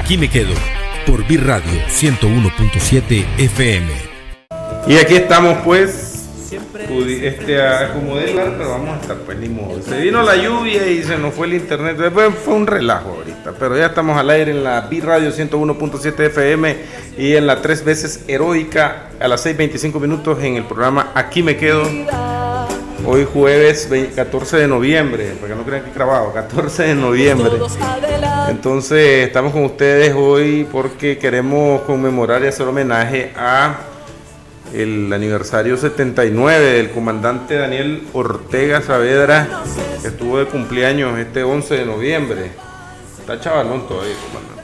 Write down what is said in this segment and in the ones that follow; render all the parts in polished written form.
Aquí me quedo, por BIR Radio 101.7 FM. Y aquí estamos pues, acomodé el lugar, pero vamos a estar pues ni modo. Se vino la lluvia y se nos fue el internet, fue un relajo ahorita, pero ya estamos al aire en la BIR Radio 101.7 FM y en la 3 veces heroica a las 6:25 minutos en el programa Aquí me quedo. Hoy jueves 14 de noviembre, para que no crean que he grabado, 14 de noviembre. Entonces estamos con ustedes hoy porque queremos conmemorar y hacer homenaje a el aniversario 79 del comandante Daniel Ortega Saavedra, que estuvo de cumpleaños este 11 de noviembre. Está chavalón todavía, comandante.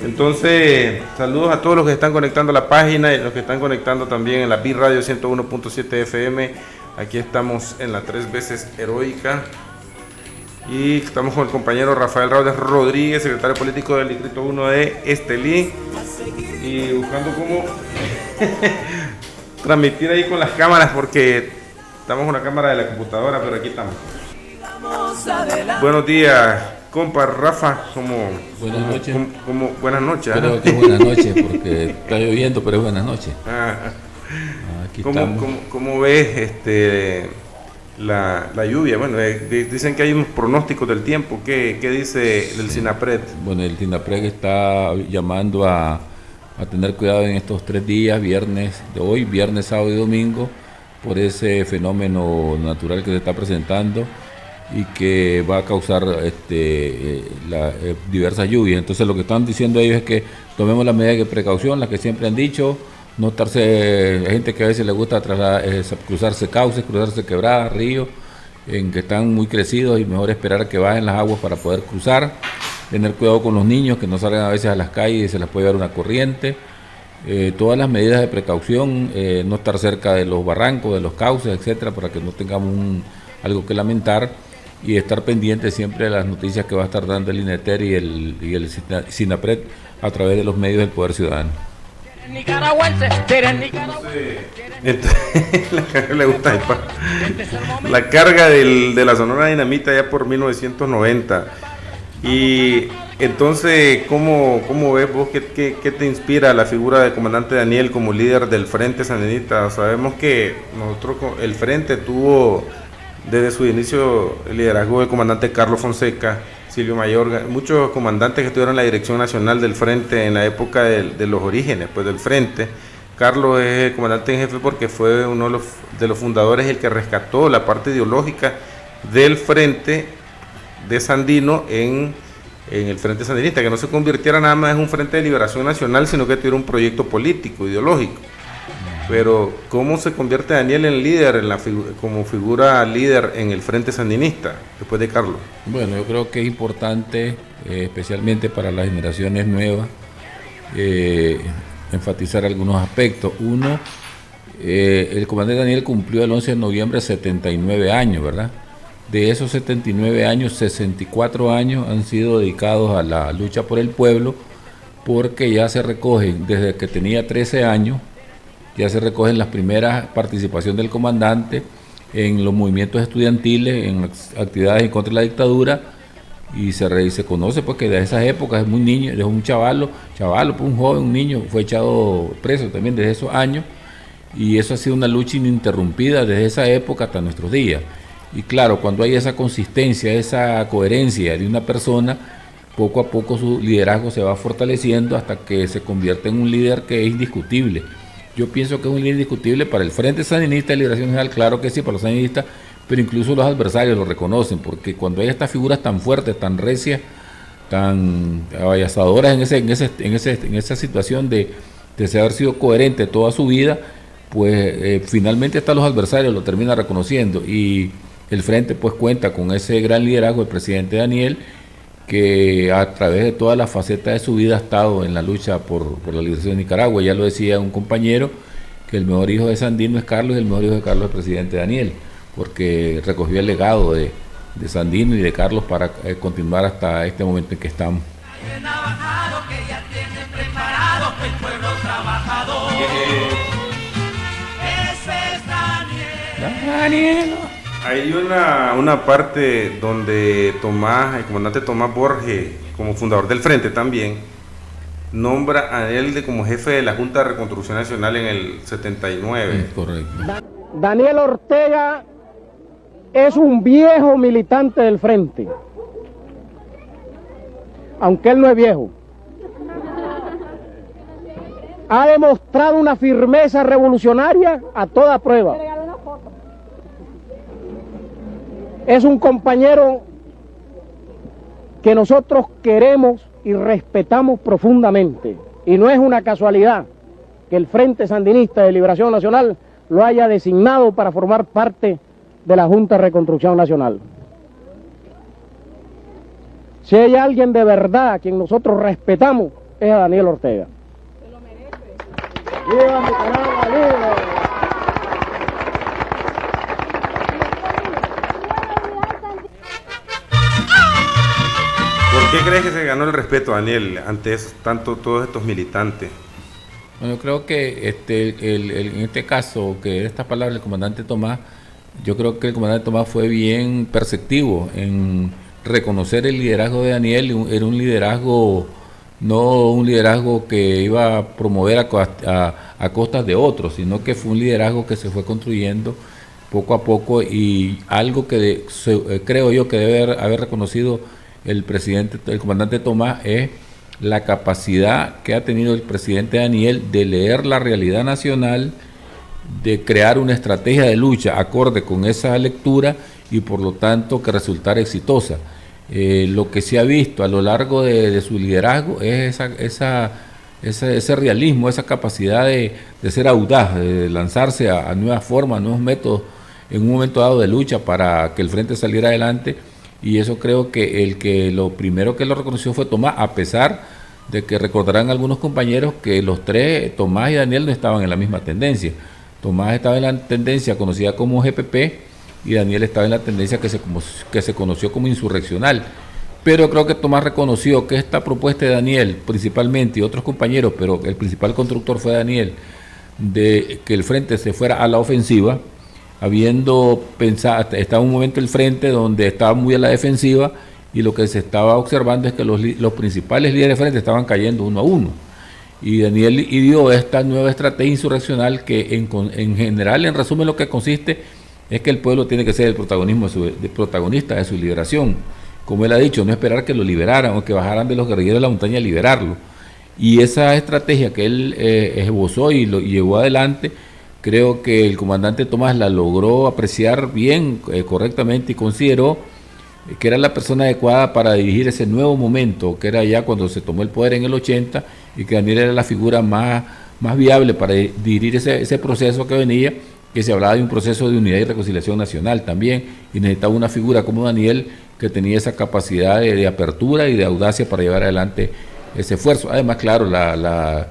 Entonces, saludos a todos los que están conectando a la página y los que están conectando también en la BIR Radio 101.7 FM. Aquí estamos en la 3 veces heroica y estamos con el compañero Rafael Raudes Rodríguez, secretario político del Distrito 1 de Estelí, y buscando cómo transmitir ahí con las cámaras, porque estamos con la cámara de la computadora, pero aquí estamos. Buenos días, compa Rafa. Buenas noches. Buenas noches. Creo que es buenas noches porque está lloviendo, pero es buenas noches. Aquí ¿Cómo ves la lluvia? Bueno, dicen que hay unos pronósticos del tiempo. ¿Qué dice el SINAPRED? Bueno, el SINAPRED está llamando a tener cuidado en estos 3 días, viernes, sábado y domingo, por ese fenómeno natural que se está presentando y que va a causar diversas lluvias. Entonces lo que están diciendo ellos es que tomemos las medidas de precaución, las que siempre han dicho, no estarse, hay gente que a veces le gusta cruzarse cauces, cruzarse quebradas, ríos, en que están muy crecidos y mejor esperar a que bajen las aguas para poder cruzar, tener cuidado con los niños que no salgan a veces a las calles y se les puede llevar una corriente, todas las medidas de precaución, no estar cerca de los barrancos, de los cauces, etcétera, para que no tengamos algo que lamentar, y estar pendiente siempre de las noticias que va a estar dando el INETER y el SINAPRED a través de los medios del Poder Ciudadano. Nicaragüense, le gusta la carga de la Sonora Dinamita ya por 1990. Y entonces, ¿cómo ves vos? ¿Qué te inspira la figura del comandante Daniel como líder del Frente Sandinista? Sabemos que el Frente tuvo desde su inicio el liderazgo del comandante Carlos Fonseca, Silvio Mayorga, muchos comandantes que estuvieron en la dirección nacional del Frente en la época de los orígenes pues, del Frente. Carlos es el comandante en jefe porque fue uno de los fundadores, el que rescató la parte ideológica del Frente de Sandino en el Frente Sandinista, que no se convirtiera nada más en un Frente de Liberación Nacional, sino que tuviera un proyecto político, ideológico. Pero ¿cómo se convierte Daniel en líder, como figura líder en el Frente Sandinista, después de Carlos? Bueno, yo creo que es importante, especialmente para las generaciones nuevas, enfatizar algunos aspectos. Uno, el comandante Daniel cumplió el 11 de noviembre 79 años, ¿verdad? De esos 79 años, 64 años han sido dedicados a la lucha por el pueblo, porque ya se recogen, desde que tenía 13 años, ya se recogen las primeras participaciones del comandante en los movimientos estudiantiles, en actividades en contra de la dictadura, y se conoce porque de esas épocas es muy niño, es un chavalo, pues un joven, un niño, fue echado preso también desde esos años, y eso ha sido una lucha ininterrumpida desde esa época hasta nuestros días. Y claro, cuando hay esa consistencia, esa coherencia de una persona, poco a poco su liderazgo se va fortaleciendo hasta que se convierte en un líder que es indiscutible. Yo pienso que es un líder indiscutible para el Frente Sandinista de Liberación Nacional, claro que sí, para los sandinistas, pero incluso los adversarios lo reconocen, porque cuando hay estas figuras tan fuertes, tan recias, tan avallazadoras en esa situación de haber sido coherente toda su vida, pues finalmente hasta los adversarios lo terminan reconociendo, y el Frente pues cuenta con ese gran liderazgo del presidente Daniel, que a través de todas las facetas de su vida ha estado en la lucha por la liberación de Nicaragua. Ya lo decía un compañero, que el mejor hijo de Sandino es Carlos, y el mejor hijo de Carlos es el presidente Daniel, porque recogió el legado de Sandino y de Carlos para continuar hasta este momento en que estamos. Daniel. Hay una parte donde Tomás, el comandante Tomás Borges, como fundador del Frente también, nombra a él como jefe de la Junta de Reconstrucción Nacional en el 79. Correcto. Daniel Ortega es un viejo militante del Frente, aunque él no es viejo. Ha demostrado una firmeza revolucionaria a toda prueba. Es un compañero que nosotros queremos y respetamos profundamente. Y no es una casualidad que el Frente Sandinista de Liberación Nacional lo haya designado para formar parte de la Junta de Reconstrucción Nacional. Si hay alguien de verdad a quien nosotros respetamos, es a Daniel Ortega. Se lo merece. ¡Viva Nicaragua libre! ¿Por qué crees que se ganó el respeto, Daniel, ante todos estos militantes? Bueno, creo que en este caso, que estas palabras del comandante Tomás, yo creo que el comandante Tomás fue bien perceptivo en reconocer el liderazgo de Daniel. Era un liderazgo, no un liderazgo que iba a promover a costas de otros, sino que fue un liderazgo que se fue construyendo poco a poco, y algo que creo yo que debe haber reconocido el comandante Tomás es la capacidad que ha tenido el presidente Daniel de leer la realidad nacional, de crear una estrategia de lucha acorde con esa lectura y por lo tanto que resultara exitosa. Lo que se ha visto a lo largo de su liderazgo es ese realismo, esa capacidad de ser audaz, de lanzarse a nuevas formas, a nuevos métodos en un momento dado de lucha para que el frente saliera adelante. Y eso creo que lo primero que lo reconoció fue Tomás, a pesar de que recordarán algunos compañeros que los tres, Tomás y Daniel, no estaban en la misma tendencia. Tomás estaba en la tendencia conocida como GPP y Daniel estaba en la tendencia que se conoció como insurreccional. Pero creo que Tomás reconoció que esta propuesta de Daniel, principalmente, y otros compañeros, pero el principal constructor fue Daniel, de que el frente se fuera a la ofensiva, habiendo pensado, estaba un momento el frente donde estaba muy a la defensiva, y lo que se estaba observando es que los principales líderes del frente estaban cayendo uno a uno. Y Daniel ideó esta nueva estrategia insurreccional que en general, en resumen, lo que consiste es que el pueblo tiene que ser el protagonista de su liberación. Como él ha dicho, no esperar que lo liberaran o que bajaran de los guerrilleros de la montaña a liberarlo. Y esa estrategia que él esbozó y llevó adelante, creo que el comandante Tomás la logró apreciar bien, correctamente, y consideró que era la persona adecuada para dirigir ese nuevo momento, que era ya cuando se tomó el poder en el 80, y que Daniel era la figura más viable para dirigir ese proceso que venía, que se hablaba de un proceso de unidad y reconciliación nacional también, y necesitaba una figura como Daniel que tenía esa capacidad de apertura y de audacia para llevar adelante ese esfuerzo. Además, claro, la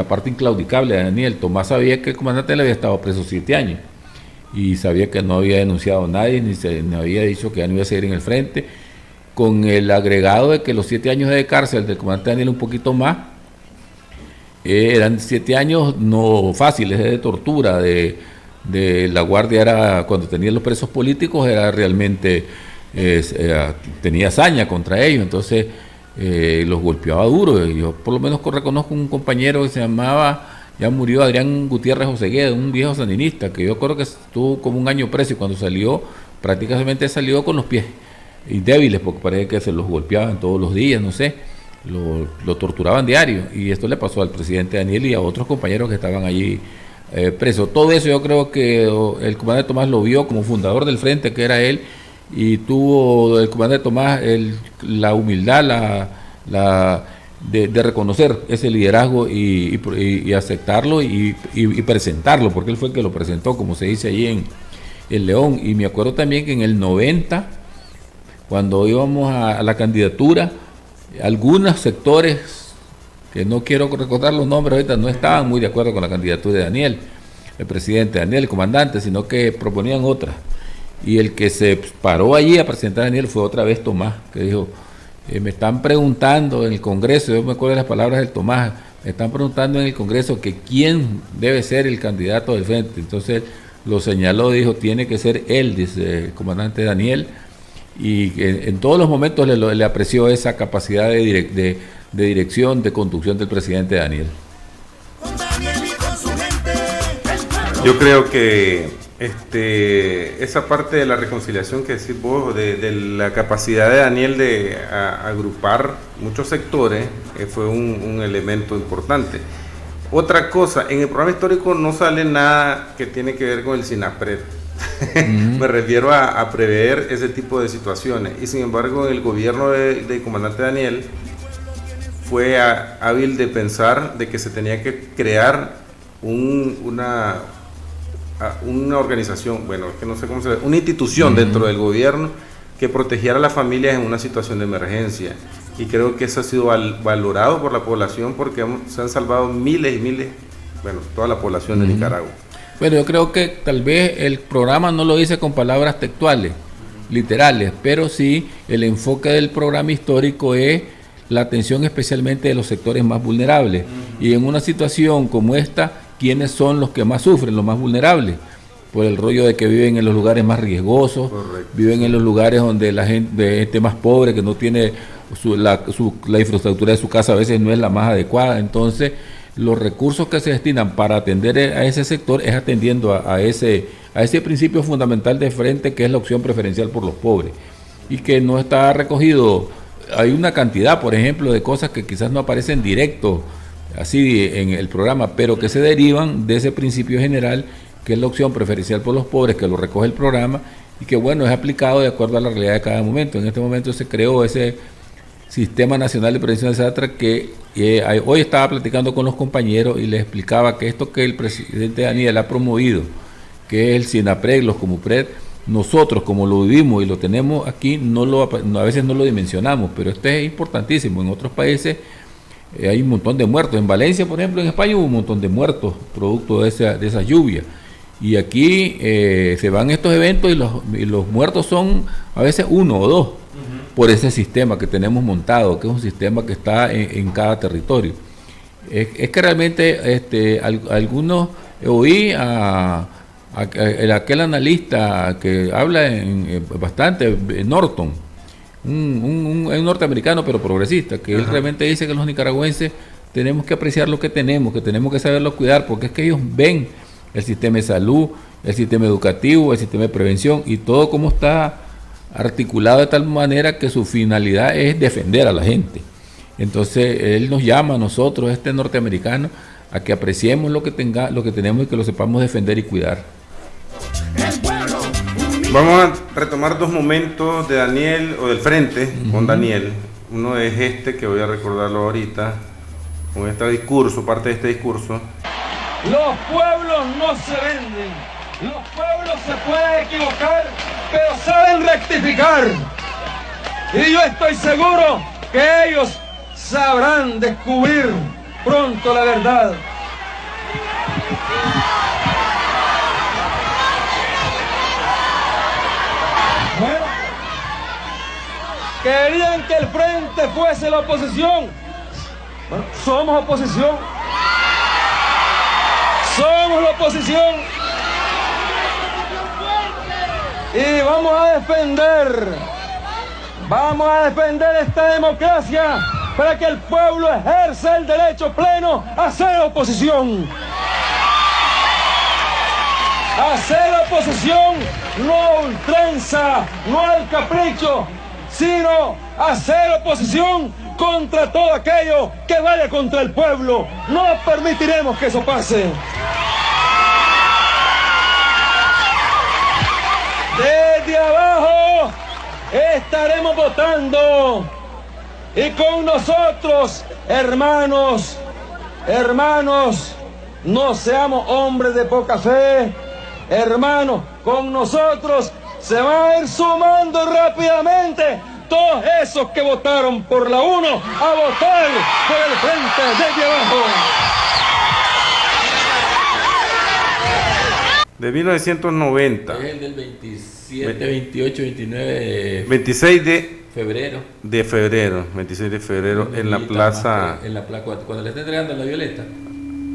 parte inclaudicable de Daniel. Tomás sabía que el comandante le había estado preso 7 años y sabía que no había denunciado a nadie, ni había dicho que ya no iba a seguir en el frente, con el agregado de que los 7 años de cárcel del comandante Daniel un poquito más, eran 7 años no fáciles, de tortura, de la guardia. Era cuando tenían los presos políticos, era realmente tenía hazaña contra ellos, entonces los golpeaba duro. Yo por lo menos reconozco un compañero que se llamaba, ya murió, Adrián Gutiérrez Osegueda, un viejo sandinista, que yo creo que estuvo como 1 año preso, y cuando salió, prácticamente salió con los pies débiles, porque parece que se los golpeaban todos los días, no sé, lo torturaban diario, y esto le pasó al presidente Daniel y a otros compañeros que estaban allí presos. Todo eso yo creo que el comandante Tomás lo vio como fundador del frente, que era él, y tuvo el comandante Tomás la humildad de reconocer ese liderazgo y aceptarlo y presentarlo, porque él fue el que lo presentó, como se dice allí en León. Y me acuerdo también que en el 90, cuando íbamos a la candidatura, algunos sectores, que no quiero recordar los nombres ahorita, no estaban muy de acuerdo con la candidatura de Daniel, el presidente Daniel, el comandante, sino que proponían otra. Y el que se paró allí a presentar a Daniel fue otra vez Tomás, que dijo: me están preguntando en el Congreso, yo me acuerdo de las palabras del Tomás, me están preguntando en el Congreso que quién debe ser el candidato del frente. Entonces lo señaló, dijo, tiene que ser él, dice el comandante Daniel, y en todos los momentos le apreció esa capacidad de dirección, de conducción del presidente Daniel. Yo creo que esa parte de la reconciliación que decís vos, de la capacidad de Daniel de agrupar muchos sectores, fue un elemento importante. Otra cosa, en el programa histórico no sale nada que tiene que ver con el SINAPRED. Me refiero a prever ese tipo de situaciones, y sin embargo el gobierno del comandante Daniel fue hábil de pensar de que se tenía que crear una organización, bueno, es que no sé cómo se llama, una institución dentro del gobierno que protegiera a las familias en una situación de emergencia, y creo que eso ha sido valorado por la población, porque se han salvado miles y miles, bueno, toda la población de Nicaragua. Bueno, yo creo que tal vez el programa no lo dice con palabras textuales, literales, pero sí el enfoque del programa histórico es la atención especialmente de los sectores más vulnerables. Y en una situación como esta, ¿quiénes son los que más sufren, los más vulnerables? Por el rollo de que viven en los lugares más riesgosos. Correcto. Viven en los lugares donde la gente más pobre, que no tiene la infraestructura de su casa, a veces no es la más adecuada. Entonces, los recursos que se destinan para atender a ese sector es atendiendo a ese principio fundamental de frente, que es la opción preferencial por los pobres, y que no está recogido. Hay una cantidad, por ejemplo, de cosas que quizás no aparecen directo así en el programa, pero que se derivan de ese principio general, que es la opción preferencial por los pobres, que lo recoge el programa, y que bueno, es aplicado de acuerdo a la realidad de cada momento. En este momento se creó ese Sistema Nacional de Prevención de Desastres, que hoy estaba platicando con los compañeros y les explicaba que esto que el presidente Daniel ha promovido, que es el SINAPRED, los Comupred, nosotros como lo vivimos y lo tenemos aquí, a veces no lo dimensionamos, pero este es importantísimo. En otros países hay un montón de muertos. En Valencia, por ejemplo, en España hubo un montón de muertos producto de esa lluvia. Y aquí se van estos eventos y los muertos son a veces 1 o 2 por ese sistema que tenemos montado, que es un sistema que está en cada territorio. Es que realmente algunos, oí a aquel analista que habla bastante, Norton, un norteamericano pero progresista, que él realmente dice que los nicaragüenses tenemos que apreciar lo que tenemos que saberlo cuidar, porque es que ellos ven el sistema de salud, el sistema educativo, el sistema de prevención y todo como está articulado de tal manera que su finalidad es defender a la gente. Entonces él nos llama a nosotros, este norteamericano, a que apreciemos lo que tenemos y que lo sepamos defender y cuidar. Vamos a retomar 2 momentos de Daniel, o del frente, con Daniel. Uno es que voy a recordarlo ahorita, con este discurso, parte de este discurso. Los pueblos no se venden, los pueblos se pueden equivocar, pero saben rectificar. Y yo estoy seguro que ellos sabrán descubrir pronto la verdad. Bueno, querían que el frente fuese la oposición. Bueno, somos oposición. Somos la oposición. Y vamos a defender esta democracia para que el pueblo ejerza el derecho pleno a ser oposición. A ser oposición, no a ultranza, no al capricho, sino a ser oposición contra todo aquello que vaya contra el pueblo. No permitiremos que eso pase. Desde abajo estaremos votando, y con nosotros, hermanos, no seamos hombres de poca fe. Hermanos, con nosotros se van a ir sumando rápidamente todos esos que votaron por la 1 a votar por el frente desde abajo. De 1990. Es el del 27, 28, 29... 26 de febrero. 26 de febrero, en la plaza... Cuando le está entregando la Violeta.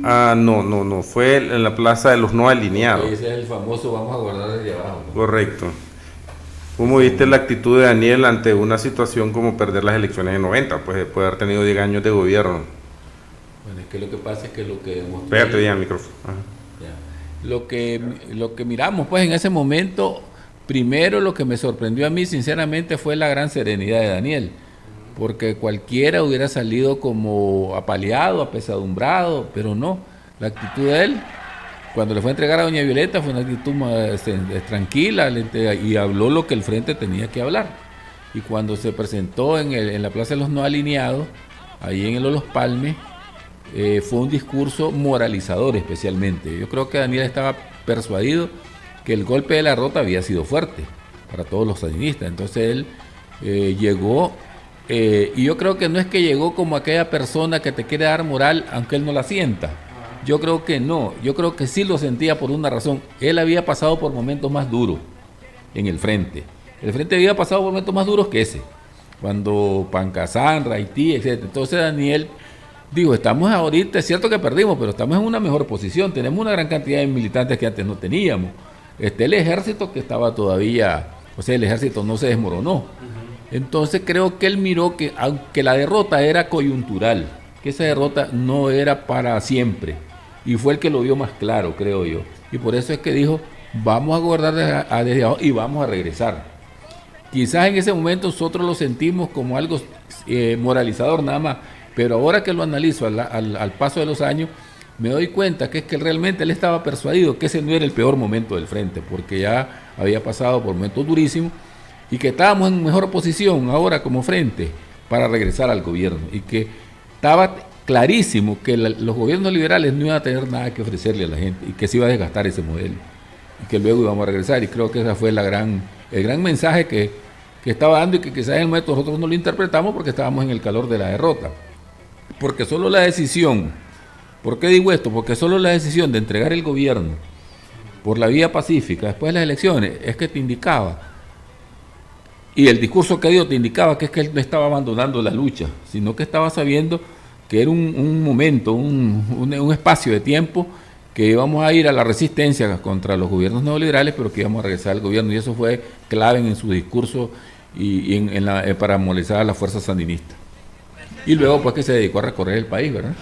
No, fue en la plaza de los no alineados. Ese es el famoso vamos a guardar desde abajo. Correcto. ¿Cómo viste la actitud de Daniel ante una situación como perder las elecciones en 90? Pues después de haber tenido 10 años de gobierno. Bueno, es que lo que pasa es que lo que demostró... Pégate bien al micrófono. Ajá. Lo que miramos pues en ese momento, primero lo que me sorprendió a mí sinceramente fue la gran serenidad de Daniel, porque cualquiera hubiera salido como apaleado, apesadumbrado, pero no, la actitud de él, cuando le fue a entregar a doña Violeta, fue una actitud más tranquila y habló lo que el frente tenía que hablar. Y cuando se presentó en la Plaza de los No Alineados, ahí en el Los Palmes, fue un discurso moralizador especialmente. Yo creo que Daniel estaba persuadido que el golpe de la derrota había sido fuerte para todos los sandinistas. Entonces él llegó, y yo creo que no es que llegó como aquella persona que te quiere dar moral aunque él no la sienta. Yo creo que no, yo creo que sí lo sentía por una razón. Él había pasado por momentos más duros en el frente. El frente había pasado por momentos más duros que ese, cuando Pancasán, Haití, etc. Entonces Daniel dijo, estamos ahorita, es cierto que perdimos, pero estamos en una mejor posición, tenemos una gran cantidad de militantes que antes no teníamos. El ejército que estaba todavía, o sea, el ejército no se desmoronó. Entonces creo que él miró que aunque la derrota era coyuntural, que esa derrota no era para siempre, y fue el que lo vio más claro, creo yo. Y por eso es que dijo, vamos a guardar desde abajo y vamos a regresar. Quizás en ese momento nosotros lo sentimos como algo moralizador nada más, pero ahora que lo analizo al paso de los años, me doy cuenta que es que realmente él estaba persuadido que ese no era el peor momento del frente, porque ya había pasado por momentos durísimos y que estábamos en mejor posición ahora como frente para regresar al gobierno, y que estaba clarísimo que los gobiernos liberales no iban a tener nada que ofrecerle a la gente y que se iba a desgastar ese modelo y que luego íbamos a regresar. Y creo que ese fue el gran mensaje que estaba dando, y que quizás en el momento nosotros no lo interpretamos porque estábamos en el calor de la derrota. Porque solo la decisión, ¿por qué digo esto? Porque solo la decisión de entregar el gobierno por la vía pacífica después de las elecciones es que te indicaba, y el discurso que dio te indicaba, que es que él no estaba abandonando la lucha, sino que estaba sabiendo que era un momento, un espacio de tiempo que íbamos a ir a la resistencia contra los gobiernos neoliberales, pero que íbamos a regresar al gobierno, y eso fue clave en su discurso y para movilizar a las fuerzas sandinistas. Y luego pues que se dedicó a recorrer el país, ¿verdad?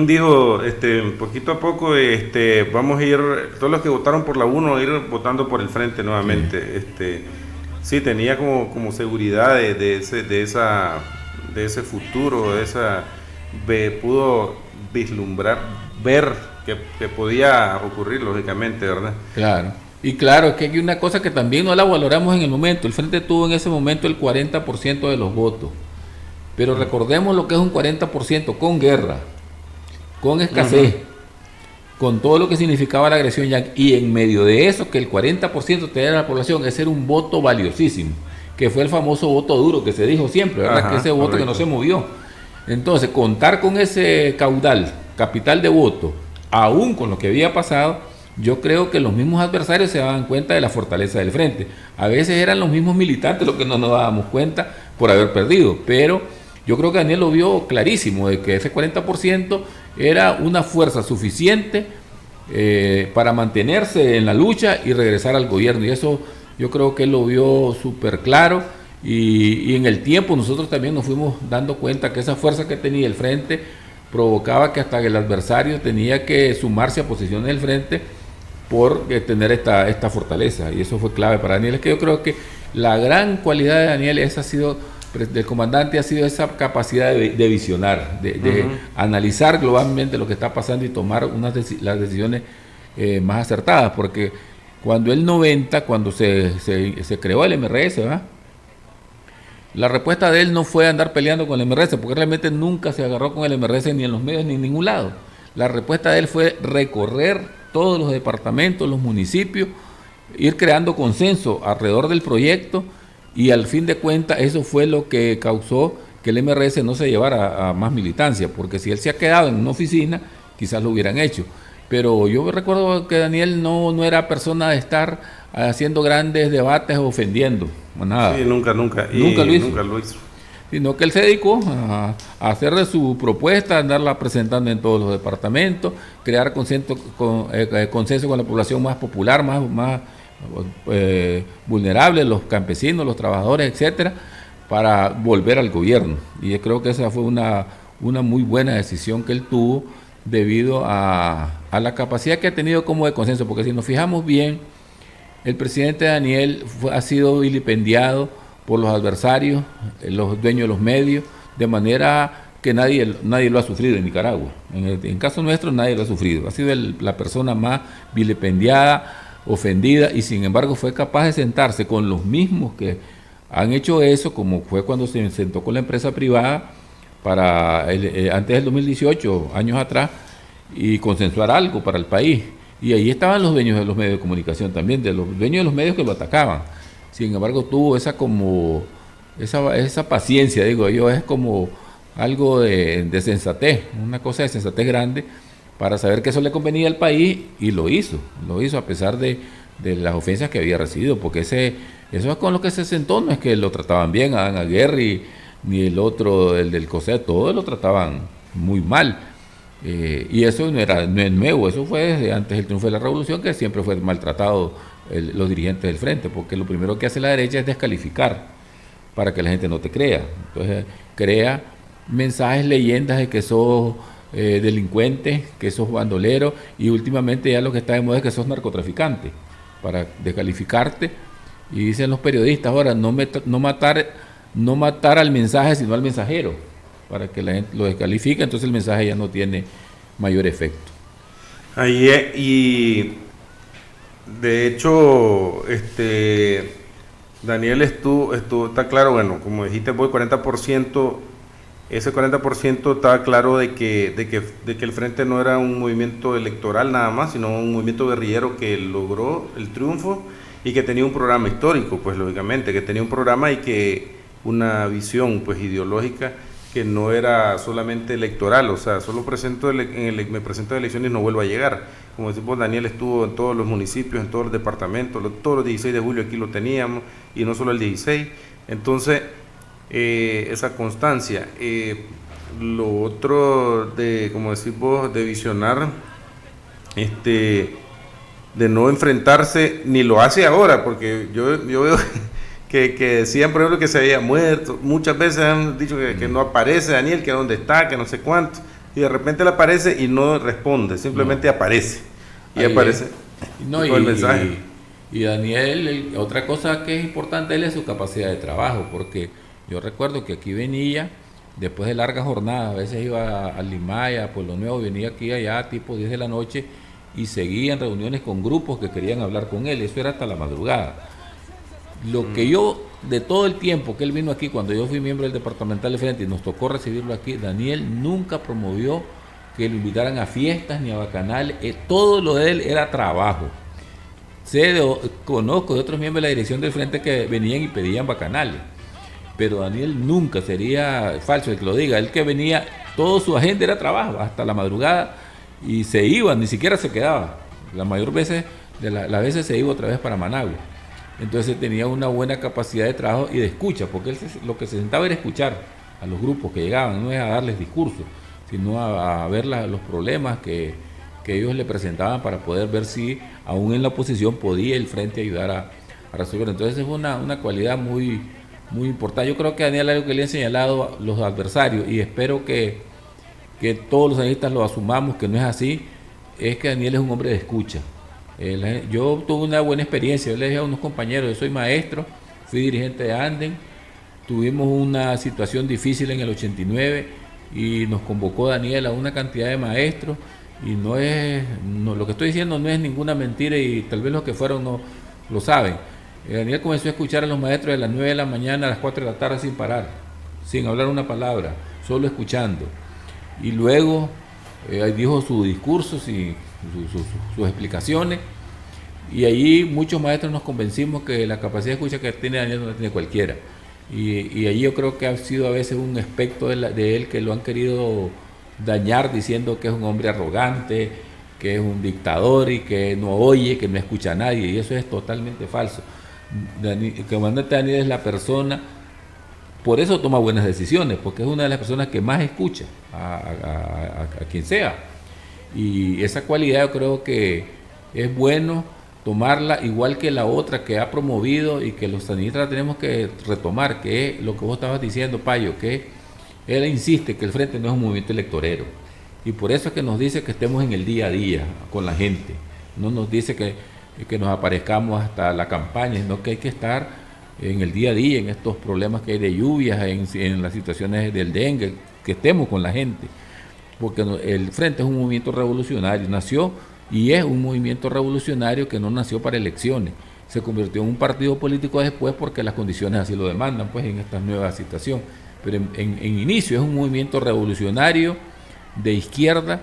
Dijo, poquito a poco, vamos a ir, todos los que votaron por la 1, ir votando por el frente nuevamente. Sí, tenía como seguridad de ese futuro, pudo vislumbrar, ver que podía ocurrir, lógicamente, ¿verdad? Claro. Y claro, es que hay una cosa que también no la valoramos en el momento. El frente tuvo en ese momento el 40% de los votos. Pero recordemos lo que es un 40% con guerra, con escasez, con todo lo que significaba la agresión yankee, y en medio de eso, que el 40% tenía la población, ese era un voto valiosísimo, que fue el famoso voto duro que se dijo siempre, ¿verdad? Que ese voto que no se movió. Entonces, contar con ese capital de voto, aún con lo que había pasado, yo creo que los mismos adversarios se daban cuenta de la fortaleza del frente. A veces eran los mismos militantes los que no nos dábamos cuenta por haber perdido, pero yo creo que Daniel lo vio clarísimo, de que ese 40% era una fuerza suficiente para mantenerse en la lucha y regresar al gobierno, y eso yo creo que él lo vio súper claro, y en el tiempo nosotros también nos fuimos dando cuenta que esa fuerza que tenía el frente provocaba que hasta el adversario tenía que sumarse a posiciones del frente por tener esta fortaleza, y eso fue clave para Daniel. Es que yo creo que la gran cualidad de Daniel del comandante ha sido esa capacidad de visionar, de analizar globalmente lo que está pasando y tomar las decisiones más acertadas, porque cuando cuando se creó el MRS, ¿verdad? La respuesta de él no fue andar peleando con el MRS, porque realmente nunca se agarró con el MRS ni en los medios ni en ningún lado. La respuesta de él fue recorrer todos los departamentos, los municipios, ir creando consenso alrededor del proyecto, y al fin de cuentas eso fue lo que causó que el MRS no se llevara a más militancia, porque si él se ha quedado en una oficina, quizás lo hubieran hecho. Pero yo recuerdo que Daniel no era persona de estar haciendo grandes debates o ofendiendo, nada. Sí, nunca lo hizo. sino que él se dedicó a hacer de su propuesta, andarla presentando en todos los departamentos, crear consenso con la población más popular, más vulnerable, los campesinos, los trabajadores, etcétera, para volver al gobierno. Y yo creo que esa fue una muy buena decisión que él tuvo debido a la capacidad que ha tenido como de consenso, porque si nos fijamos bien, el presidente Daniel ha sido vilipendiado por los adversarios, los dueños de los medios, de manera que nadie lo ha sufrido en Nicaragua. En caso nuestro nadie lo ha sufrido. Ha sido la persona más vilipendiada, ofendida, y sin embargo fue capaz de sentarse con los mismos que han hecho eso, como fue cuando se sentó con la empresa privada antes del 2018, años atrás, y consensuar algo para el país. Y ahí estaban los dueños de los medios de comunicación también, de los dueños de los medios que lo atacaban. Sin embargo, tuvo esa paciencia, digo yo, es como algo de sensatez, una cosa de sensatez grande, para saber que eso le convenía al país, y lo hizo a pesar de las ofensas que había recibido, porque eso es con lo que se sentó, no es que lo trataban bien a Dan Aguirre, ni el otro, el del COSET, todos lo trataban muy mal. Y eso no es nuevo, eso fue desde antes del triunfo de la revolución, que siempre fue maltratado los dirigentes del frente, porque lo primero que hace la derecha es descalificar para que la gente no te crea. Entonces crea mensajes, leyendas de que sos delincuente, que sos bandolero, y últimamente ya lo que está de moda es que sos narcotraficante, para descalificarte. Y dicen los periodistas ahora, no matar al mensaje sino al mensajero, para que la gente lo descalifique, entonces el mensaje ya no tiene mayor efecto. Ahí y de hecho, Daniel estuvo, está claro, bueno, como dijiste vos, 40%, ese 40% está claro de que el Frente no era un movimiento electoral nada más, sino un movimiento guerrillero que logró el triunfo y que tenía un programa histórico, pues lógicamente, que tenía un programa y que una visión pues ideológica, que no era solamente electoral, o sea, solo me presento a elecciones y no vuelvo a llegar. Como decimos, Daniel estuvo en todos los municipios, en todos los departamentos, todos los 16 de julio aquí lo teníamos, y no solo el 16. Entonces, esa constancia. Lo otro como decís vos, de visionar, de no enfrentarse, ni lo hace ahora, porque yo veo que decían, por ejemplo, que se había muerto. Muchas veces han dicho que no aparece Daniel, que dónde está, que no sé cuánto, y de repente le aparece y no responde, simplemente aparece. Y ahí aparece con el mensaje. Y Daniel, otra cosa que es importante él es su capacidad de trabajo, porque yo recuerdo que aquí venía, después de largas jornadas, a veces iba a Limaya, a Pueblo Nuevo, venía aquí allá tipo 10 de la noche, y seguía en reuniones con grupos que querían hablar con él, eso era hasta la madrugada. Lo que yo, de todo el tiempo que él vino aquí, cuando yo fui miembro del departamental de Frente y nos tocó recibirlo aquí, Daniel nunca promovió que lo invitaran a fiestas ni a bacanales, todo lo de él era trabajo. Conozco de otros miembros de la dirección del Frente que venían y pedían bacanales, pero Daniel nunca, sería falso el que lo diga, él que venía, toda su agenda era trabajo, hasta la madrugada, y se iba, ni siquiera se quedaba, la mayor veces, las veces se iba otra vez para Managua. Entonces tenía una buena capacidad de trabajo y de escucha, porque él lo que se sentaba era escuchar a los grupos que llegaban, no es a darles discursos, sino a ver los problemas que ellos le presentaban, para poder ver si aún en la oposición podía el Frente ayudar a resolver. Entonces es una cualidad muy, muy importante. Yo creo que Daniel, algo que le han señalado los adversarios, y espero que todos los analistas lo asumamos, que no es así, es que Daniel es un hombre de escucha. Yo tuve una buena experiencia, yo le dije a unos compañeros, yo soy maestro, fui dirigente de Anden, tuvimos una situación difícil en el 89 y nos convocó Daniel a una cantidad de maestros, y lo que estoy diciendo no es ninguna mentira, y tal vez los que fueron no lo saben. Daniel comenzó a escuchar a los maestros de las 9 de la mañana a las 4 de la tarde sin parar, sin hablar una palabra, solo escuchando. Y luego dijo su discurso y sus explicaciones, y allí muchos maestros nos convencimos que la capacidad de escucha que tiene Daniel no la tiene cualquiera, y allí yo creo que ha sido a veces un aspecto de él que lo han querido dañar diciendo que es un hombre arrogante, que es un dictador y que no oye, que no escucha a nadie, y eso es totalmente falso. El comandante Daniel es la persona por eso toma buenas decisiones, porque es una de las personas que más escucha a quien sea. Y esa cualidad yo creo que es bueno tomarla, igual que la otra que ha promovido y que los sandinistas tenemos que retomar, que es lo que vos estabas diciendo, Payo, que él insiste que el Frente no es un movimiento electorero. Y por eso es que nos dice que estemos en el día a día con la gente. No nos dice que nos aparezcamos hasta la campaña, sino que hay que estar en el día a día, en estos problemas que hay de lluvias, en las situaciones del dengue, que estemos con la gente. Porque el Frente es un movimiento revolucionario, nació y es un movimiento revolucionario que no nació para elecciones. Se convirtió en un partido político después porque las condiciones así lo demandan, pues en esta nueva situación. Pero en inicio es un movimiento revolucionario de izquierda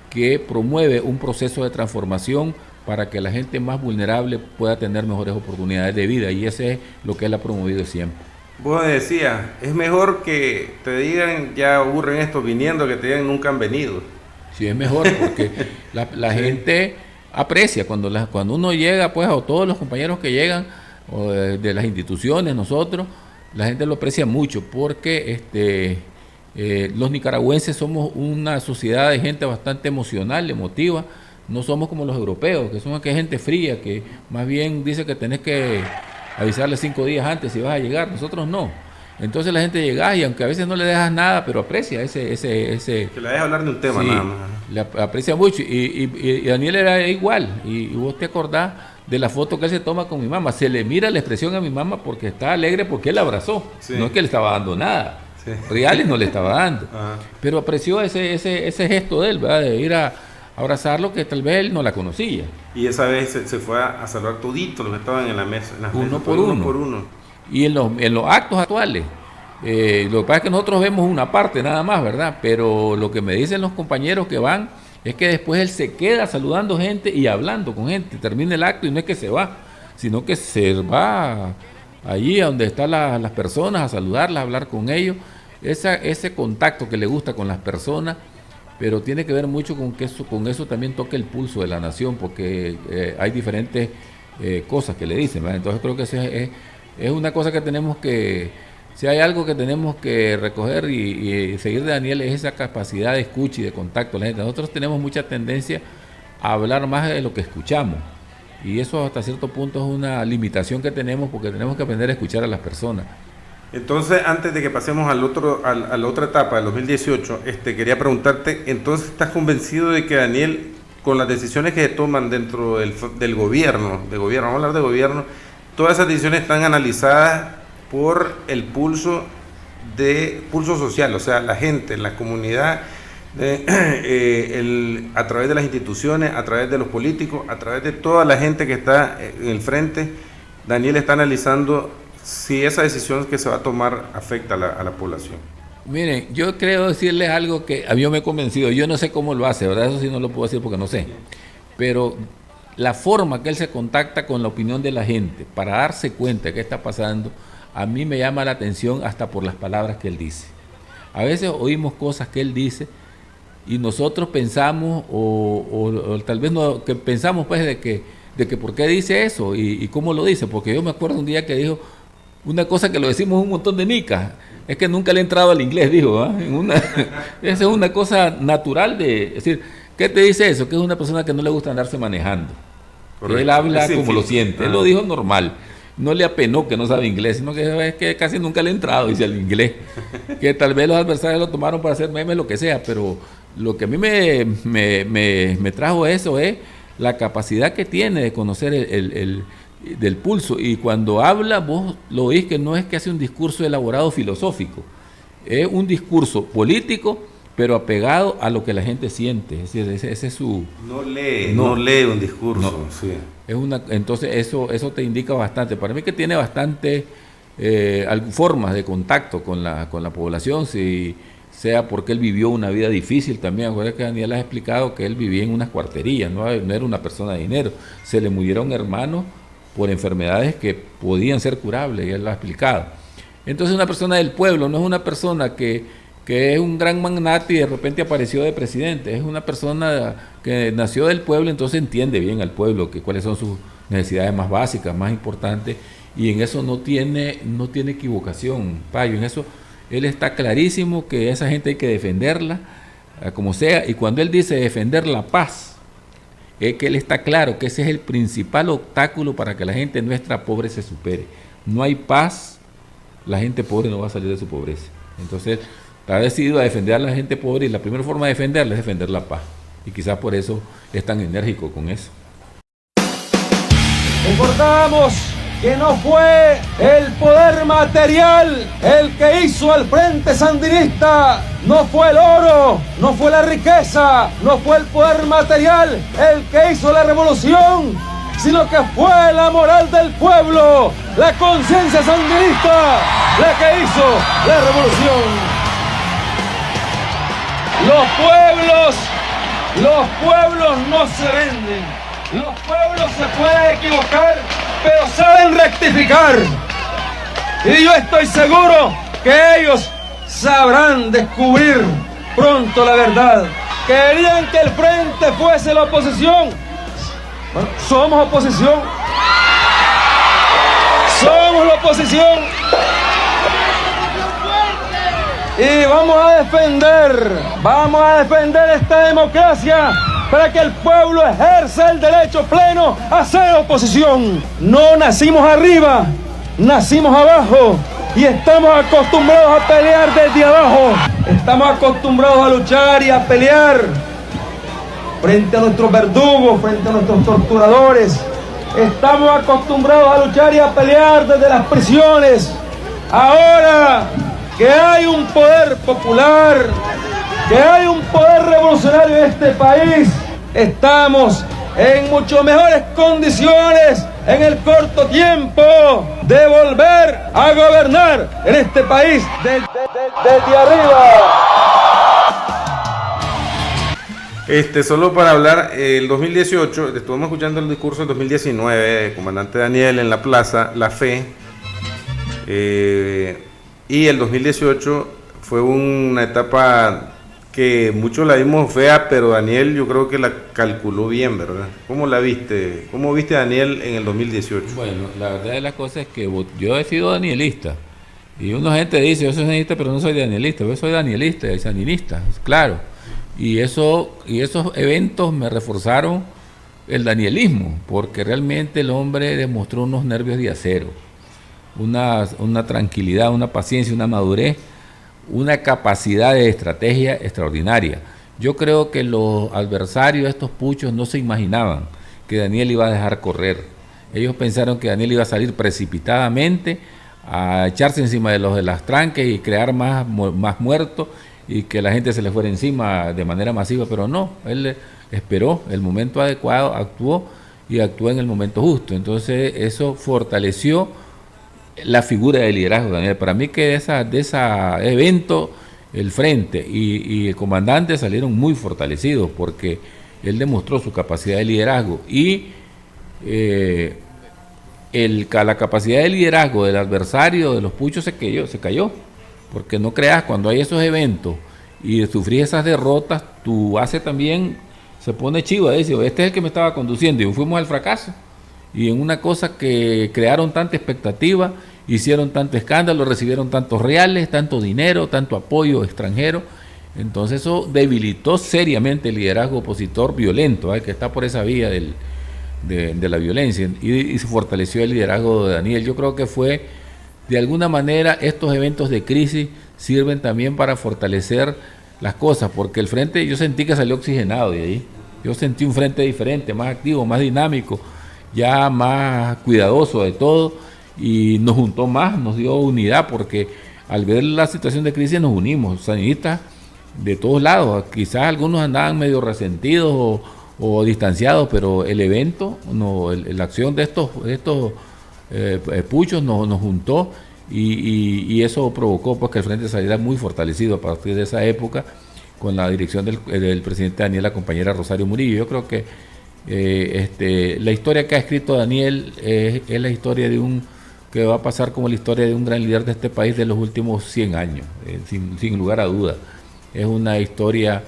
que promueve un proceso de transformación para que la gente más vulnerable pueda tener mejores oportunidades de vida, y ese es lo que él ha promovido siempre. Vos decías, es mejor que te digan ya ocurren estos viniendo que te digan nunca han venido. Sí, es mejor porque la gente aprecia cuando uno llega, pues, a todos los compañeros que llegan o de las instituciones, nosotros, la gente lo aprecia mucho porque los nicaragüenses somos una sociedad de gente bastante emocional, emotiva. No somos como los europeos, que son gente fría, que más bien dice que tenés que avisarle 5 días antes si vas a llegar. Nosotros no. Entonces la gente llega y aunque a veces no le dejas nada, pero aprecia ese que le dejes hablar de un tema, sí, nada más. Le aprecia mucho. Y Daniel era igual. Y vos te acordás de la foto que él se toma con mi mamá. Se le mira la expresión a mi mamá porque está alegre porque él la abrazó. Sí. No es que le estaba dando nada. Sí. Reales no le estaba dando. Ajá. Pero apreció ese gesto de él, ¿verdad? De ir a abrazarlo, que tal vez él no la conocía. Y esa vez se fue a saludar toditos los que estaban en la mesa. Uno por uno. Y en los actos actuales, lo que pasa es que nosotros vemos una parte nada más, ¿verdad? Pero lo que me dicen los compañeros que van es que después él se queda saludando gente y hablando con gente. Termina el acto y no es que se va, sino que se va allí a donde están las personas a saludarlas, a hablar con ellos. Ese contacto que le gusta con las personas, pero tiene que ver mucho con que eso también toque el pulso de la nación, porque hay diferentes cosas que le dicen, ¿verdad? Entonces creo que es una cosa que tenemos que, si hay algo que tenemos que recoger y seguir de Daniel, es esa capacidad de escucha y de contacto. Nosotros tenemos mucha tendencia a hablar más de lo que escuchamos, y eso hasta cierto punto es una limitación que tenemos, porque tenemos que aprender a escuchar a las personas. Entonces, antes de que pasemos a la otra etapa del 2018, quería preguntarte, entonces, ¿estás convencido de que Daniel, con las decisiones que se toman dentro del gobierno, vamos a hablar de gobierno, todas esas decisiones están analizadas por el pulso social, o sea, la gente, la comunidad, a través de las instituciones, a través de los políticos, a través de toda la gente que está en el frente? Daniel está analizando si esa decisión que se va a tomar afecta a la población. Miren, yo creo decirles algo que a mí me he convencido. Yo no sé cómo lo hace, ¿verdad? Eso sí no lo puedo decir porque no sé. Pero la forma que él se contacta con la opinión de la gente para darse cuenta de qué está pasando, a mí me llama la atención hasta por las palabras que él dice. A veces oímos cosas que él dice y nosotros pensamos, o tal vez no, que pensamos pues de que por qué dice eso y cómo lo dice. Porque yo me acuerdo un día que dijo una cosa que lo decimos un montón de nicas, es que nunca le he entrado al inglés, dijo, ¿eh? Esa es una cosa natural de decir, ¿qué te dice eso? Que es una persona que no le gusta andarse manejando. Él habla como lo siente, él lo dijo normal, no le apenó que no sabe inglés, sino que es que casi nunca le he entrado, dice, al inglés, que tal vez los adversarios lo tomaron para hacer memes, lo que sea, pero lo que a mí me trajo eso es la capacidad que tiene de conocer del pulso, y cuando habla vos lo oís que no es que hace un discurso elaborado filosófico, es un discurso político pero apegado a lo que la gente siente. Es decir, ese es su... No lee un discurso. No. Sí. Entonces eso te indica bastante. Para mí que tiene bastante formas de contacto con la población, si sea porque él vivió una vida difícil también. Acuérdate que Daniel ha explicado que él vivía en unas cuarterías, no era una persona de dinero. Se le murieron hermanos por enfermedades que podían ser curables, y él lo ha explicado. Entonces una persona del pueblo, no es una persona que es un gran magnate y de repente apareció de presidente, es una persona que nació del pueblo, entonces entiende bien al pueblo, cuáles son sus necesidades más básicas, más importantes, y en eso no tiene equivocación, Payo, en eso él está clarísimo que esa gente hay que defenderla, como sea, y cuando él dice defender la paz, es que él está claro que ese es el principal obstáculo para que la gente nuestra pobre se supere. No hay paz, la gente pobre no va a salir de su pobreza. Entonces, está decidido a defender a la gente pobre y la primera forma de defenderla es defender la paz. Y quizás por eso es tan enérgico con eso. Recordamos que no fue el poder material el que hizo al Frente Sandinista, no fue el oro, no fue la riqueza, no fue el poder material el que hizo la revolución, sino que fue la moral del pueblo, la conciencia sandinista la que hizo la revolución. Los pueblos no se venden, los pueblos se pueden equivocar, pero saben rectificar. Y yo estoy seguro que ellos sabrán descubrir pronto la verdad. Querían que el frente fuese la oposición. Bueno, somos oposición. Somos la oposición. Y vamos a defender esta democracia para que el pueblo ejerza el derecho pleno a ser oposición. No nacimos arriba, nacimos abajo y estamos acostumbrados a pelear desde abajo. Estamos acostumbrados a luchar y a pelear frente a nuestros verdugos, frente a nuestros torturadores. Estamos acostumbrados a luchar y a pelear desde las prisiones. Ahora que hay un poder popular, que hay un poder revolucionario en este país, estamos en mucho mejores condiciones en el corto tiempo de volver a gobernar en este país desde arriba. Solo para hablar, el 2018, estuvimos escuchando el discurso del 2019 del comandante Daniel en la plaza La Fe, y el 2018 fue una etapa que muchos la vimos fea, pero Daniel yo creo que la calculó bien, ¿verdad? ¿Cómo la viste? ¿Cómo viste a Daniel en el 2018? Bueno, la verdad de las cosas es que yo he sido danielista. Y una gente dice, yo soy danielista, pero no soy danielista. Yo soy danielista y sandinista, claro. Y esos eventos me reforzaron el danielismo, porque realmente el hombre demostró unos nervios de acero, una tranquilidad, una paciencia, una madurez, una capacidad de estrategia extraordinaria. Yo creo que los adversarios de estos puchos no se imaginaban que Daniel iba a dejar correr. Ellos pensaron que Daniel iba a salir precipitadamente a echarse encima de los de las tranques y crear más muertos y que la gente se le fuera encima de manera masiva, pero no, él esperó el momento adecuado, actuó en el momento justo. Entonces eso fortaleció la figura de liderazgo, Daniel. Para mí que de ese evento el frente y el comandante salieron muy fortalecidos porque él demostró su capacidad de liderazgo y la capacidad de liderazgo del adversario de los puchos se cayó, porque no creas, cuando hay esos eventos y sufrí esas derrotas, tu base también se pone chiva, dice, este es el que me estaba conduciendo, y fuimos al fracaso. Y en una cosa que crearon tanta expectativa, hicieron tanto escándalo, recibieron tantos reales, tanto dinero, tanto apoyo extranjero. Entonces eso debilitó seriamente el liderazgo opositor violento, que está por esa vía de la violencia, y se fortaleció el liderazgo de Daniel. Yo creo que fue, de alguna manera, estos eventos de crisis sirven también para fortalecer las cosas, porque el frente, yo sentí que salió oxigenado de ahí. Yo sentí un frente diferente, más activo, más dinámico, ya más cuidadoso de todo, y nos juntó más, nos dio unidad, porque al ver la situación de crisis nos unimos, sandinistas de todos lados. Quizás algunos andaban medio resentidos o distanciados, pero el evento, la acción de estos puchos nos juntó, y eso provocó pues que el frente saliera muy fortalecido a partir de esa época, con la dirección del presidente Daniel, la compañera Rosario Murillo. Yo creo que la historia que ha escrito Daniel es la historia que va a pasar como la historia de un gran líder de este país de los últimos 100 años, sin lugar a duda. Es una historia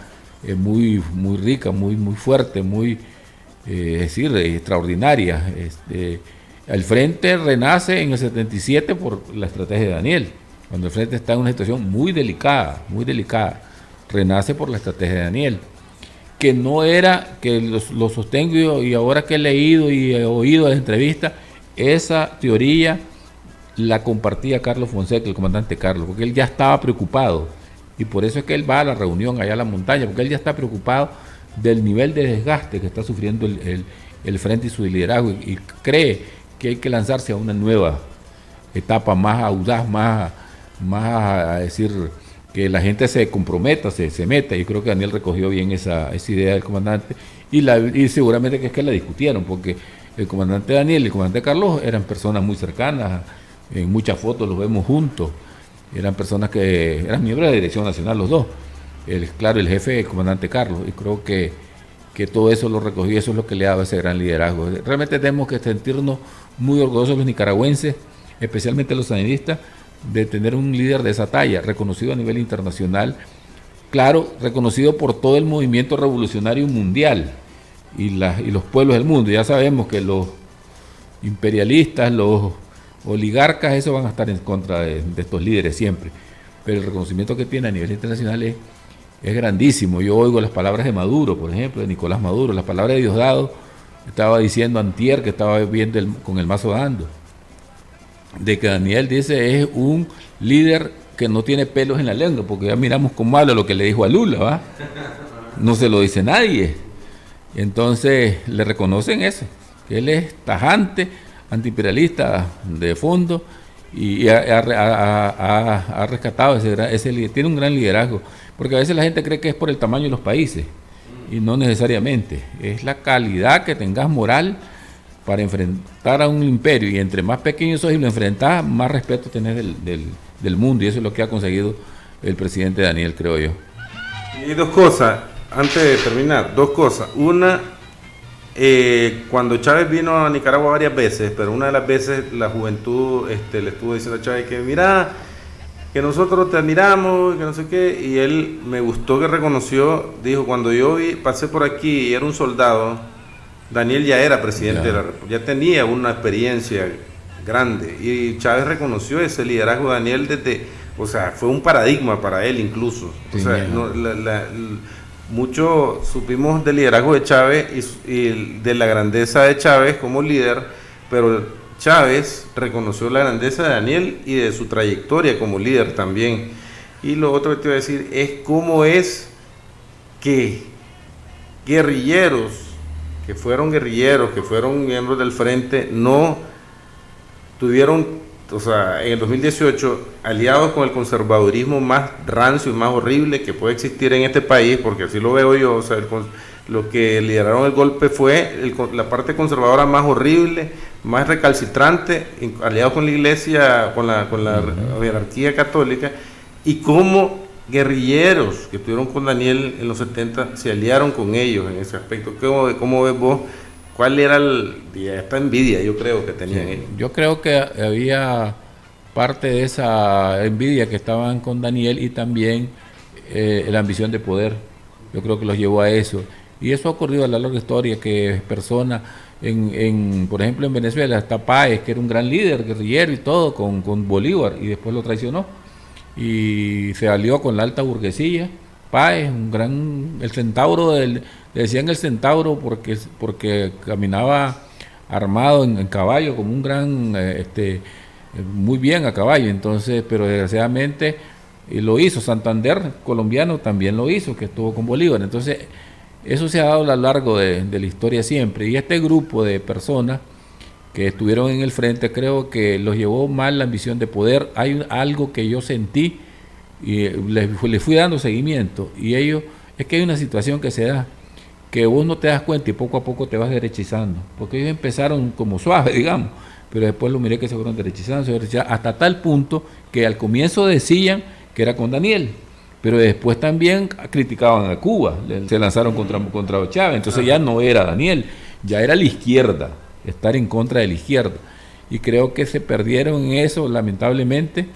muy, muy rica, muy, muy fuerte, muy extraordinaria. El Frente renace en el 77 por la estrategia de Daniel, cuando el Frente está en una situación muy delicada, renace por la estrategia de Daniel, que no era, que lo sostengo y ahora que he leído y he oído las entrevistas, esa teoría la compartía Carlos Fonseca, el comandante Carlos, porque él ya estaba preocupado, y por eso es que él va a la reunión allá a la montaña, porque él ya está preocupado del nivel de desgaste que está sufriendo el Frente y su liderazgo, y cree que hay que lanzarse a una nueva etapa más audaz, más a decir, que la gente se comprometa, se meta. Y creo que Daniel recogió bien esa idea del comandante, y seguramente que es que la discutieron, porque el comandante Daniel y el comandante Carlos eran personas muy cercanas, en muchas fotos los vemos juntos, eran personas que eran miembros de la Dirección Nacional los dos, claro, el jefe, el comandante Carlos, y creo que todo eso lo recogió, y eso es lo que le daba ese gran liderazgo. Realmente tenemos que sentirnos muy orgullosos los nicaragüenses, especialmente los sandinistas, de tener un líder de esa talla, reconocido a nivel internacional, claro, reconocido por todo el movimiento revolucionario mundial y los pueblos del mundo. Ya sabemos que los imperialistas, los oligarcas, eso van a estar en contra de estos líderes siempre, pero el reconocimiento que tiene a nivel internacional es grandísimo. Yo oigo las palabras de Maduro, por ejemplo, de Nicolás Maduro, las palabras de Diosdado, estaba diciendo antier que estaba viendo con el mazo dando, de que Daniel dice es un líder que no tiene pelos en la lengua, porque ya miramos con malo lo que le dijo a Lula, ¿va? No se lo dice nadie. Entonces le reconocen eso, que él es tajante, antiimperialista de fondo, y ha rescatado ese líder. Tiene un gran liderazgo, porque a veces la gente cree que es por el tamaño de los países, y no necesariamente, es la calidad que tengas moral para enfrentar a un imperio, y entre más pequeño sos y lo enfrentás, más respeto tenés del mundo, y eso es lo que ha conseguido el presidente Daniel, creo yo. Y dos cosas, antes de terminar, una, cuando Chávez vino a Nicaragua varias veces, pero una de las veces la juventud le estuvo diciendo a Chávez que mira, que nosotros te admiramos, que no sé qué, y él me gustó que reconoció, dijo, cuando yo pasé por aquí y era un soldado, Daniel ya era presidente de la República, ya tenía una experiencia grande, y Chávez reconoció ese liderazgo de Daniel o sea, fue un paradigma para él incluso, o sea, mucho supimos del liderazgo de Chávez y de la grandeza de Chávez como líder, pero Chávez reconoció la grandeza de Daniel y de su trayectoria como líder también. Y lo otro que te voy a decir es cómo es que guerrilleros, que fueron miembros del Frente, no tuvieron, o sea, en el 2018, aliados con el conservadurismo más rancio y más horrible que puede existir en este país, porque así lo veo yo, o sea, lo que lideraron el golpe fue la parte conservadora más horrible, más recalcitrante, aliados con la iglesia, con la jerarquía católica, y como guerrilleros que estuvieron con Daniel en los 70 se aliaron con ellos en ese aspecto. ¿Cómo ves vos? ¿Cuál era esta envidia, yo creo, que tenían ellos? Yo creo que había parte de esa envidia que estaban con Daniel, y también la ambición de poder. Yo creo que los llevó a eso. Y eso ha ocurrido a la larga historia, que personas, por ejemplo, en Venezuela está Páez, que era un gran líder, guerrillero y todo, con Bolívar, y después lo traicionó. Y se alió con la alta burguesía. Páez, el centauro, le decían el centauro porque caminaba armado en caballo, como un gran, muy bien a caballo. Entonces, pero desgraciadamente lo hizo. Santander, colombiano, también lo hizo, que estuvo con Bolívar. Entonces, eso se ha dado a lo largo de la historia siempre. Y este grupo de personas que estuvieron en el frente, creo que los llevó mal la ambición de poder. Hay algo que yo sentí y le fui dando seguimiento, y es que hay una situación que se da, que vos no te das cuenta y poco a poco te vas derechizando, porque ellos empezaron como suaves, digamos, pero después lo miré que se fueron derechizando, hasta tal punto que al comienzo decían que era con Daniel, pero después también criticaban a Cuba, se lanzaron contra Chávez, entonces ya no era Daniel, ya era la izquierda, estar en contra de la izquierda, y creo que se perdieron en eso, lamentablemente.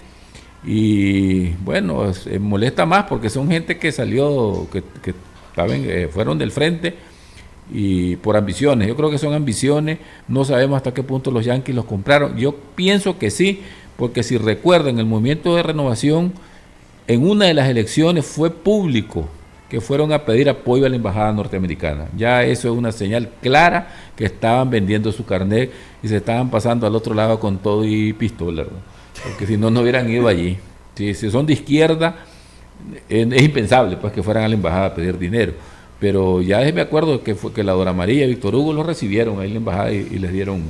Y bueno, molesta más porque son gente que salió, que fueron del frente, y por ambiciones. Yo creo que son ambiciones, no sabemos hasta qué punto los yanquis los compraron. Yo pienso que sí, porque si recuerdan, el movimiento de renovación en una de las elecciones fue público, que fueron a pedir apoyo a la embajada norteamericana. Ya eso es una señal clara que estaban vendiendo su carnet y se estaban pasando al otro lado con todo y pistola, ¿verdad? Porque si no, no hubieran ido allí. Si son de izquierda, es impensable pues que fueran a la embajada a pedir dinero. Pero ya me acuerdo que la Dora María y Víctor Hugo los recibieron ahí en la embajada y les dieron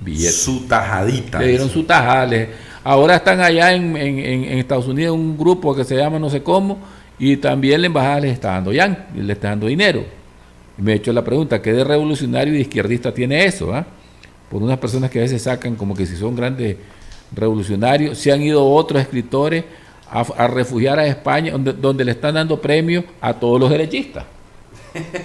billetes. Su tajadita. Le dieron su tajada. Ahora están allá en Estados Unidos un grupo que se llama no sé cómo, y también la embajada les está dando le está dando dinero. Y me he hecho la pregunta, ¿qué de revolucionario y de izquierdista tiene eso? Por unas personas que a veces sacan como que si son grandes revolucionarios. Se han ido otros escritores a refugiar a España, donde le están dando premios a todos los derechistas.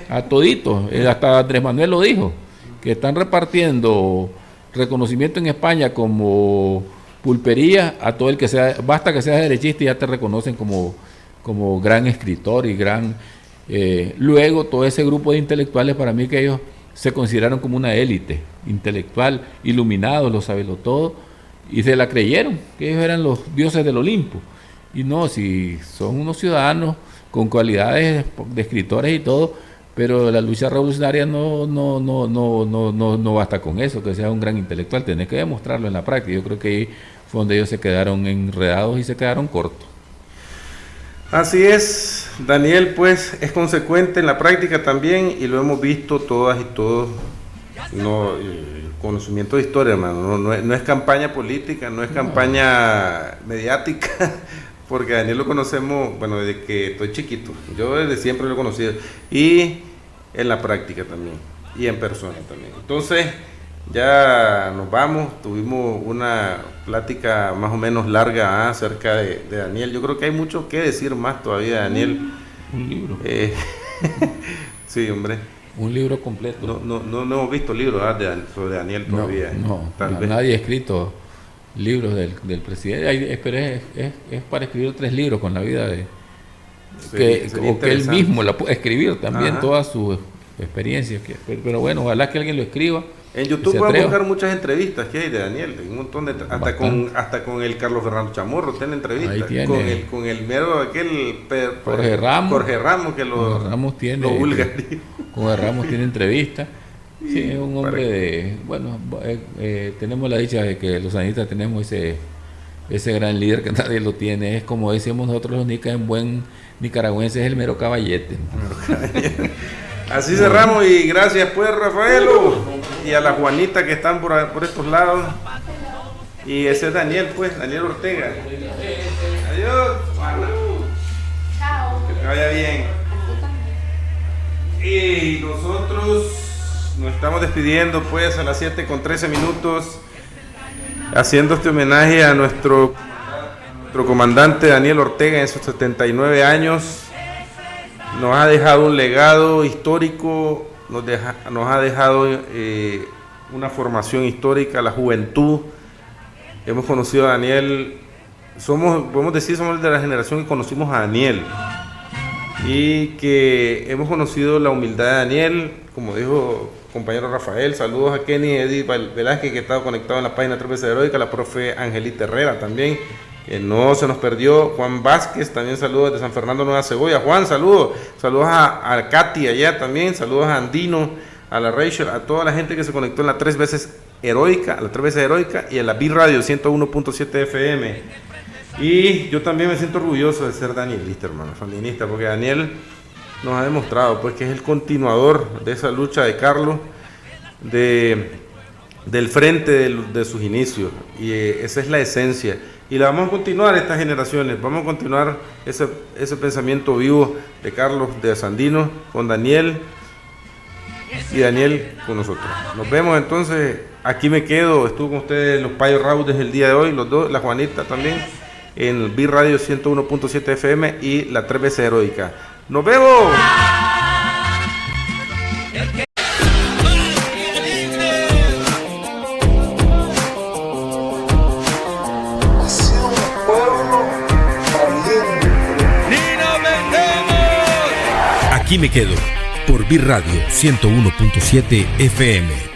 A toditos, hasta Andrés Manuel lo dijo, que están repartiendo reconocimiento en España como pulpería a todo el que sea, basta que seas derechista y ya te reconocen como gran escritor y gran... luego todo ese grupo de intelectuales, para mí que ellos se consideraron como una élite intelectual, iluminados, lo sabelotodo, y se la creyeron, que ellos eran los dioses del Olimpo. Y no, si son unos ciudadanos con cualidades de escritores y todo, pero la lucha revolucionaria no basta con eso, que sea un gran intelectual, tenés que demostrarlo en la práctica. Yo creo que ahí fue donde ellos se quedaron enredados y se quedaron cortos. Así es, Daniel pues es consecuente en la práctica también, y lo hemos visto todas y todos. Conocimiento de historia, hermano, no es campaña política, no es campaña mediática, porque a Daniel lo conocemos, bueno, desde que estoy chiquito, yo desde siempre lo he conocido, y en la práctica también, y en persona también. Entonces, ya nos vamos, tuvimos una plática más o menos larga acerca de Daniel. Yo creo que hay mucho que decir más todavía de Daniel. Un libro. Sí, hombre. Un libro completo. No hemos visto libros sobre Daniel todavía. Nadie ha escrito libros del presidente. Pero es para escribir 3 libros con la vida de... que él mismo la puede escribir también. Ajá. Todas sus experiencias. Pero bueno, ojalá que alguien lo escriba. En YouTube pueden buscar muchas entrevistas que hay de Daniel, un montón de hasta con el Carlos Fernando Chamorro tiene entrevistas, con el mero aquel Jorge Ramos que lo vulgariza. Jorge Ramos tiene entrevistas. Sí, es un hombre de... Bueno, tenemos la dicha de que los sanistas tenemos ese gran líder que nadie lo tiene. Es como decíamos nosotros los nicas en buen nicaragüense, es el mero caballete. Así cerramos, y gracias pues, Rafaelo, y a la Juanita que están por estos lados. Y ese es Daniel pues, Daniel Ortega. Adiós. Chao. Que te vaya bien. Y nosotros nos estamos despidiendo pues a las 7:13, haciendo este homenaje a nuestro comandante Daniel Ortega en sus 79 años. Nos ha dejado un legado histórico, nos ha dejado una formación histórica, la juventud. Hemos conocido a Daniel, podemos decir, somos de la generación que conocimos a Daniel, y que hemos conocido la humildad de Daniel, como dijo el compañero Rafael. Saludos a Kenny Edith Velázquez, que estaba conectado en la página 3 veces heroica, la profe Angelita Herrera también, que no se nos perdió. Juan Vázquez, también saludos de San Fernando Nueva Cebolla. Juan, saludos a Katy allá también, saludos a Andino, a la Rachel, a toda la gente que se conectó en la 3 veces heroica, y en la Bit Radio 101.7 FM. Y yo también me siento orgulloso de ser danielista, hermano, sandinista, porque Daniel nos ha demostrado pues que es el continuador de esa lucha de Carlos, del frente de sus inicios, y esa es la esencia. Y la vamos a continuar estas generaciones, vamos a continuar ese pensamiento vivo de Carlos de Sandino con Daniel, y Daniel con nosotros. Nos vemos entonces, aquí me quedo, estuve con ustedes los Payo Raudes el día de hoy, los dos, la Juanita también, en el Bit Radio 101.7 FM y la 3 veces heroica. ¡Nos vemos! Aquí me quedo. Por BIR Radio 101.7 FM.